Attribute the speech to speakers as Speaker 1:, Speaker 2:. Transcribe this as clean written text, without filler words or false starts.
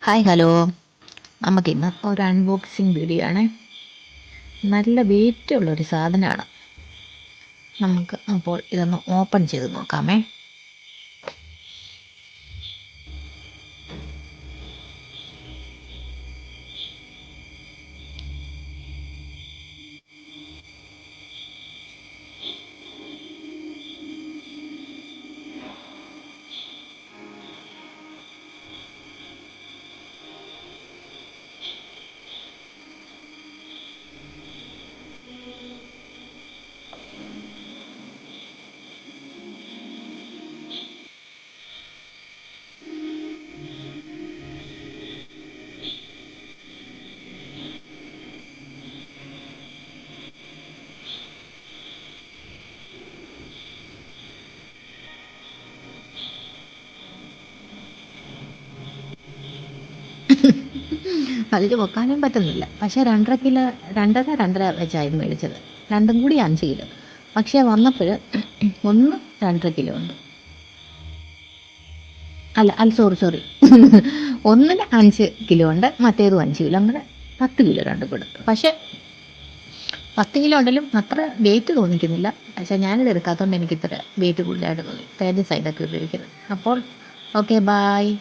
Speaker 1: Hi hello. നമുക്കിന്ന് ഒരു unboxing video ആണ്. നല്ല വെയിറ്റുള്ളൊരു സാധനമാണ്. നമുക്ക് അപ്പോൾ ഇതൊന്ന് ഓപ്പൺ ചെയ്ത് നോക്കാമേ. അതിൽ വെക്കാനും പറ്റുന്നില്ല. പക്ഷേ 2.5 കിലോ, 2.5 വെച്ചായിരുന്നു മേടിച്ചത്. രണ്ടും കൂടി 5 കിലോ. പക്ഷേ വന്നപ്പോൾ ഒന്ന് 2.5 കിലോ ഉണ്ട്. അല്ല സോറി ഒന്നിന് 5 കിലോ ഉണ്ട്, മറ്റേതും 5 കിലോ, അങ്ങനെ 10 കിലോ രണ്ടും കൂടെ. പക്ഷേ 10 കിലോ ഉണ്ടെങ്കിലും അത്ര വെയിറ്റ് തോന്നിക്കുന്നില്ല. പക്ഷേ ഞാനിത് എടുക്കാത്തതുകൊണ്ട് എനിക്ക് ഇത്ര വെയിറ്റ് കൂടുതലായിട്ട് തോന്നി. തേജസ് സൈഡൊക്കെ ഉപയോഗിക്കുന്നത്. അപ്പോൾ ഓക്കെ, ബായ്.